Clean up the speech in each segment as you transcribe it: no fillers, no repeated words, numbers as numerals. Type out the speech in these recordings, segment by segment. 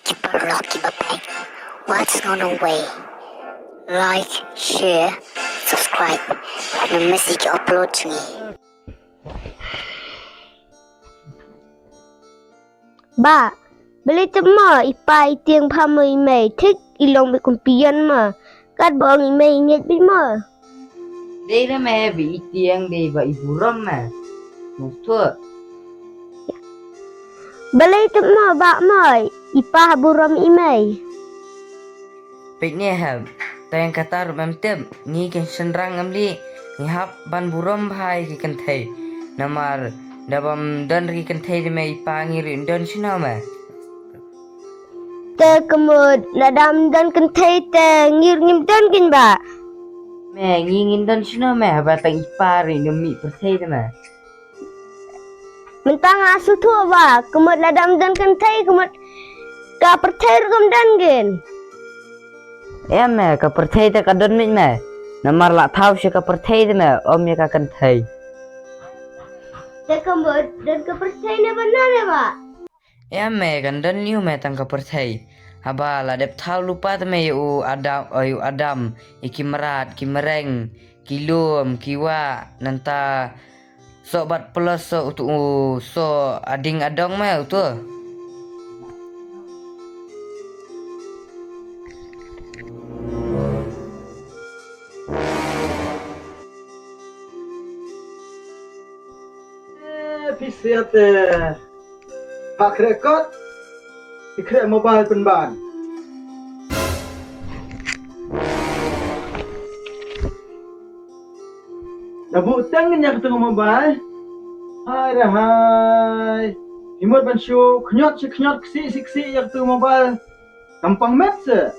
keep a lock, keep a pack. What's on the way? Like, share, subscribe, and message upload to me. Ba, beli cema ipai tiang pamai mai thích ilong bị kumpian mà cắt bong imai inget bị mà. Đây là mẹ bị tiếng đi vậy buram mà. Một thua. Beli cema ba mai ipa buram imai. Piknya hab. Tayang kata rumam tem ni kan senrang amli ni hap ban buram bhai ki kan thai. Namar dabam dan ki kan thai mai pangi rin dan sina ma. Te kemud nadam dan kentai te ngir ngim dan kin ba. Mẹ ngin dan sina ma ba tang ipa rin mi perthai ma. Mentang asu tu ba kemud nadam dan kentai kemud ka perthai rum dan gin. Em mẹ ka perthai ta ka don min ma. Namar la thau se ka perthai ma om ya ka kan thai. Te kemud dan ka perthai na benar ya ba. Em mẹ kan dan liu mẹ tang ka perthai. Haba la dep thau lupa ta me u Adam iki merat ki mereng ki lum ki wa nanta so bat plus so tu so ading adong me tu. Pisiate Pak rekod Ikrek mobile penban Dabu tangannya ketemu mobile Hai Himut bansyu Kenyot si kenyot ksi yang ketemu mobile Gampang mat se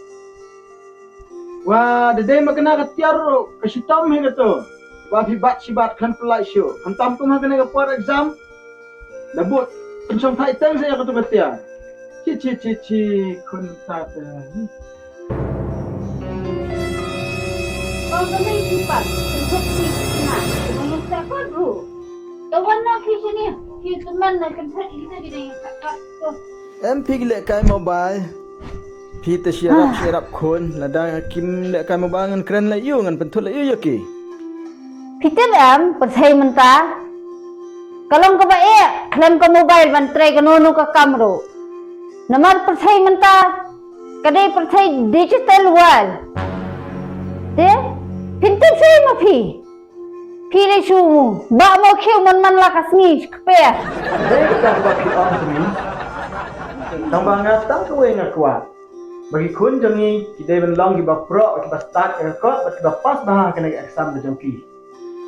Wah dedai makna ketiar Kasitam he gitu Wah hibat sibat kan pelai syu Hantam kumah kena ke for exam Dabut Pensong thai tang saya kata betia Ci kun tata Oh, kami cepat. Seperti nah, dengan siapa dulu? Kawan nak kisah ni teman nak kenal kita di dekat. Em pig lek kai mobile Pi te syarap kon lada kim lek kai mobile ngan keren la yu ngan pentul la yu yaki Kita dam percaya mentah. Kalau kau baik, klaim ke mobile bantrai ke nono ke kamera. Nomor percaya mentah. Kadai percaya digital world. Deh, pintu saya mapi. Pilih sumu, bak mau kau man lakas ni kepea. Dei kita baki on tumi Tambang ngata kowe ngakwa Bagi kun jangi kita benlong ki bak pro ki bak start ke kot bak bak pas bah kena exam de jangki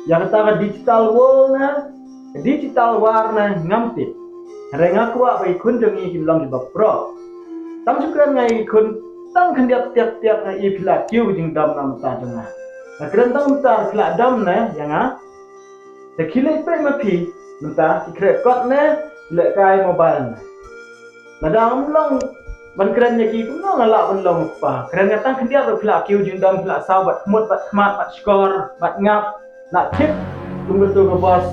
Yang kata digital world na digital warna ngamtit Renga kuat bagi kun jangi ki belong ki bak pro Tam syukuran ngai kun tang kendiap tiap-tiap na i pila kiu jing dam nam ta janga Na keren tang ta pila dam na yang Te kile pe mapi Mentah kira kot na lek kai mobile na Nadang long ban keren nya ki kuno ngalak ban long pa keren tang kendiap pila kiu jing dam pila sabat mut bat khmat bat skor bat ngap nak tip tunggu tu ke bos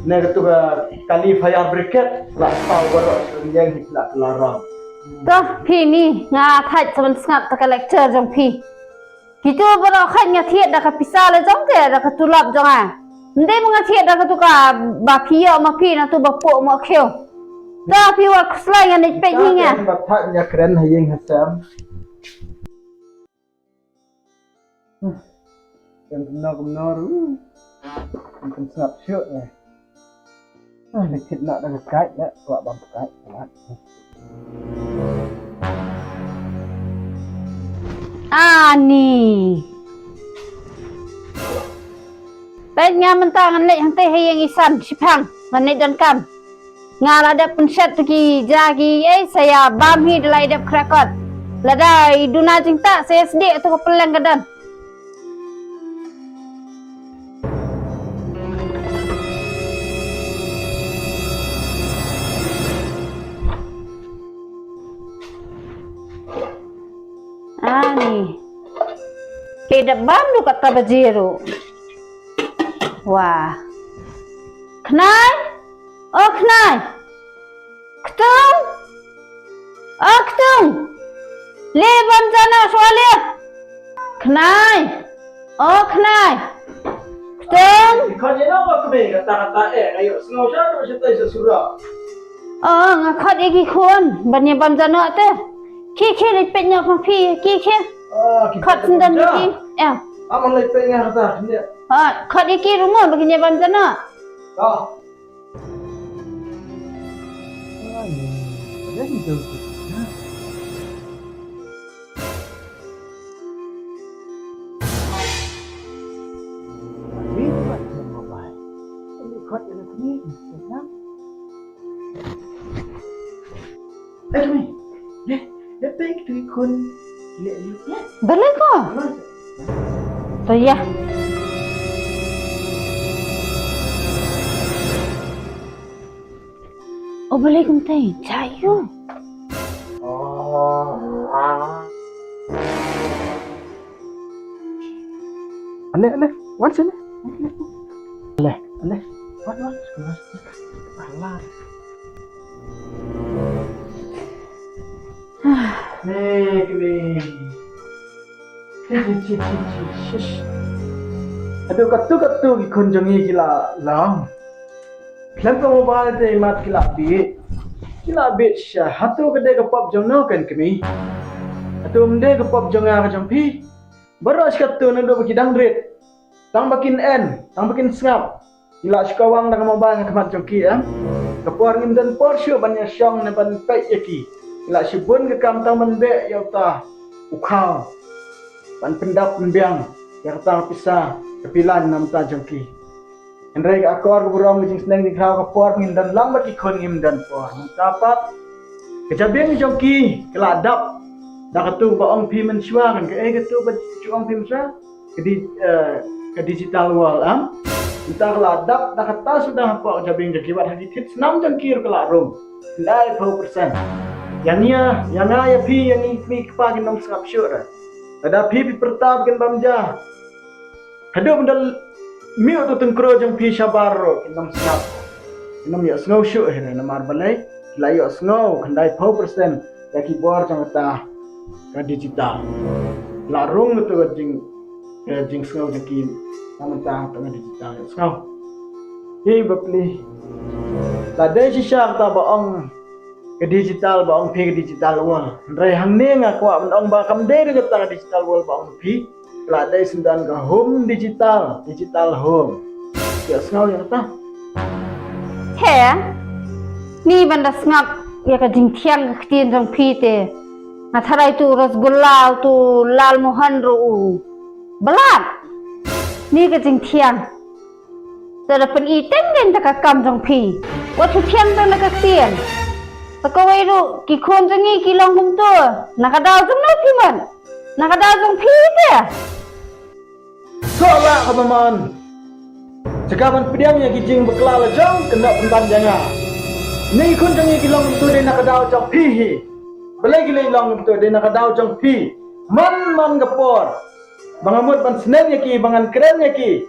na tu ke kali fire briquette la tau barok yang pila kelarang Toh, pi ni ngakai semen sengap tak lecture jong pi. Kita berokat ngatiat dah kepisah le jong ke dah ketulap jong ah. Ndai mengatiat dah ketuka bapia mapi na tu bapuk mak keu. Dah pi wak selai yang dipek ni nya. Bapak nya keren hayeng hasam yang benar mungkin snap shoot ni lekit nak dah kait ya buat bang kait Ni. Baiknya mentang ngelek yang teh yang isan sipang menit dan kam. Ngalada penset lagi jagi saya bamhi delai dap krakot. Lada iduna cinta saya sedik tu kepelang gadan. Ni. Kedak bandu kata bajiru. Wah. Kenai? Oh, kenai. Ketung? Oh, ketung. Leban sana soalnya. Kenai. Oh, kenai. Teng. Ikon je nak kami kata-kata ayo sengau siapa cerita sesurah. Oh, ngakot iki kun. Banyak bam sana tu. Ki lepetnya con phi. Ki. Khot sendan iki. Ya. Aman lepet ngah kata dia. Khot iki rumah baginya bam sana. Dah. Ada ni tu. Ini buat mobile. Ini kod yang ni. Senang. Kami. Dia pergi tu ikon. Lihat you. Boleh ko? So ya. Oh, boleh kumtai. Cayo. Aneh. What's ini? Aneh. What? Alah. Kami. Aduh katu kunjungi gila lang. Kenapa mobile tu mat gila bit syah. Hatu kedai kepop jom no kan kami. Hatu mende kepop jom ngah jom pi. Baru katu nando bagi dangrit. Tang bakin tang bakin sengap. Gila sekawang dengan mobile kemat jom ki ya. Kepor ngim dan porsio banyak syong na ban pek yaki. Gila sibun ke kam tang menbe ya ta. Ukau. Ban pendap membiang. Ya tang pisah. Kepilan nam ta jom ki. Henry akor keburang jing seneng di kau kepor ngim dan lambat ikon ngim dan por. Tapat. Kejabiang jom ki. Keladap. Dah katu baong pi mensyua kan. Katu baong pi mensyua. Ke digital wall Entah keladap. Dah kata sudah apa kejabiang jakibat. Hadithit senam jom ki kelarung. 90%. Yang ya pi yang ni kepagin nom sengap syur. Ada pi pertab kan bamja. Hadu benda miu tu tengkro jang pi sabar nom sengap. Nom ya sengau syur he namar balai. Layo sengau kandai 4% yaki bor jang kata ka digital. Larung tu jing sengau jaki namantang tengah digital sengau. Hei bapli. Tadai sisa kata baong ke digital baong pi ke digital wall. Rai hang ne ngaku baong ba kam de dengan tang digital wall baong pi. Ladai sendan ke home digital home. Ya sengau yang kata. He. Ni banda sengap ya ka jing tiang ke tien jong pi te. Atharai tu rasgulla tu lal mohan ru. Belat. Ni ka jing tiang. Tada pen iteng den ta kam jong pi. Wa tu tiang ta na ka tien. Takawai ru ki khon jangi ki long hum tu nakadau jong no pi man nakadau jong pi te Soalnya kapaman. Sekapan pediamnya kijing bekelala jong kena pentan janga. Ni kun jangi ki long tu de nakadau jong pi. Balai ki long tu de nakadau jong pi. Man gapor. Bangamut ban senenya ki bangan kerennya ki.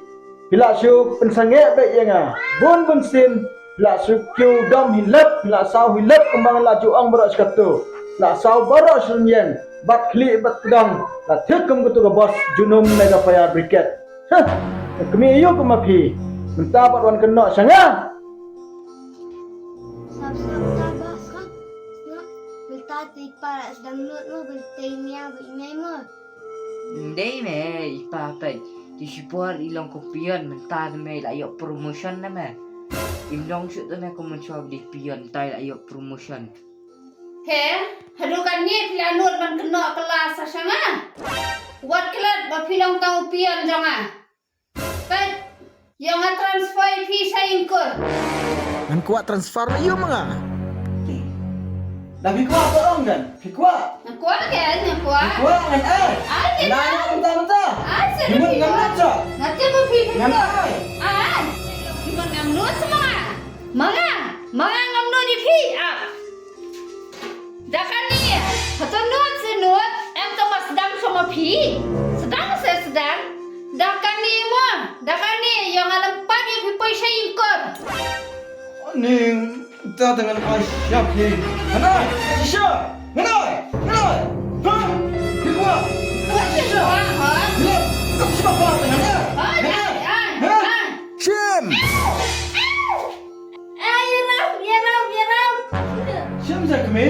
Bila syuk pensange be yanga. Bun sin la sukyu dom hilap la sau hilap kembang la juang berak sekatu la sau berak sunyen bat kli bat pedang la tekem kutu ke bos junum mega fire brigade kami ayo ke mapi minta bat wan kena sanga Sab Minta tipa sedang lut mo bertanya begini mo. Hindi me ipapay. Di support ilang kopian mentad me la yo promotion na me. Ilong syut tu me ko mencoba di pion tai la yo promotion. He, hadukan ni pilanut man kena kelas sanga. Wat kelat ba pilang tau pian janga. Kan yang transfer fee saing ko. Kan kuat transfer iyo mga. Tapi kuat orang kan? Kuat. Kuat kan? Kuat. Kuat kan Ay, Nanya mentah-mentah. Gimana ngam naca? Nanti mo fee Ngam ko. ay. Gimana ngam nut sama? Mga ngam nut di fee. Dakan ni, hatun nut senut, em tu mas sedang sama fee. Sedang. Dakan ni yang alam pagi fee paisa ingkor. Ning kita dengan Aisyah ni. Mana? Aisyah. Mana? apa dengan dia? Syam! Syam saya kami?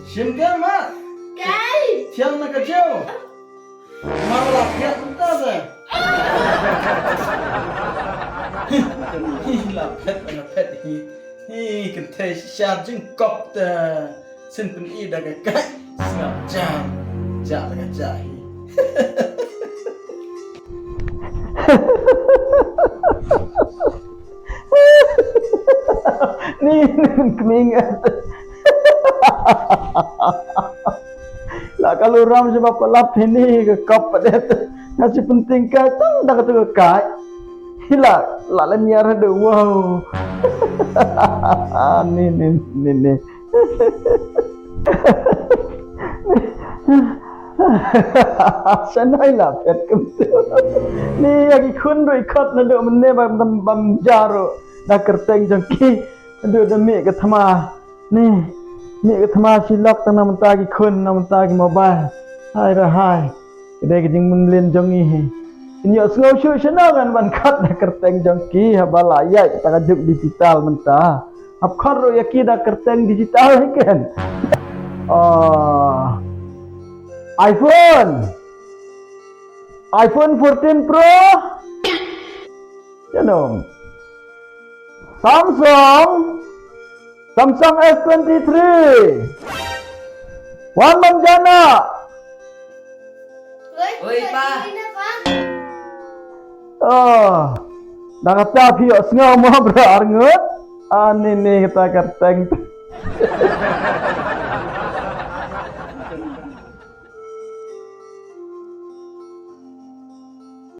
Syam kan mak? Tiang nak kacau? Malah kiat entah saya. Hi lapet lapet hi kentai syar jengkok ta simpen i daga kai snap jam daga jahi ni kemingat lah kalau ram sebab pelap ini ke kop pada nasi penting ka tang dah kata kai hilang lalan nyar ada wow ni sanai lah pet kemtu ni lagi kun doi khat na do menne bam jaro dah kerteng jangki do demi ke thama ni ke thama silak tang nam ta gi kun nam ta gi mobile hai ra hai kedai ke jing mun len jongi he Inyo sengau syuk senang kan ban kat dah kerteng jangki habala ya kita kajuk digital mentah. Hab karo yaki dah kerteng digital kan. iPhone 14 Pro. Ya dong. Samsung S23. Wan Manjana. Oi, Pa. Dah kata piok sengau mau berangut. Ni kita kerteng.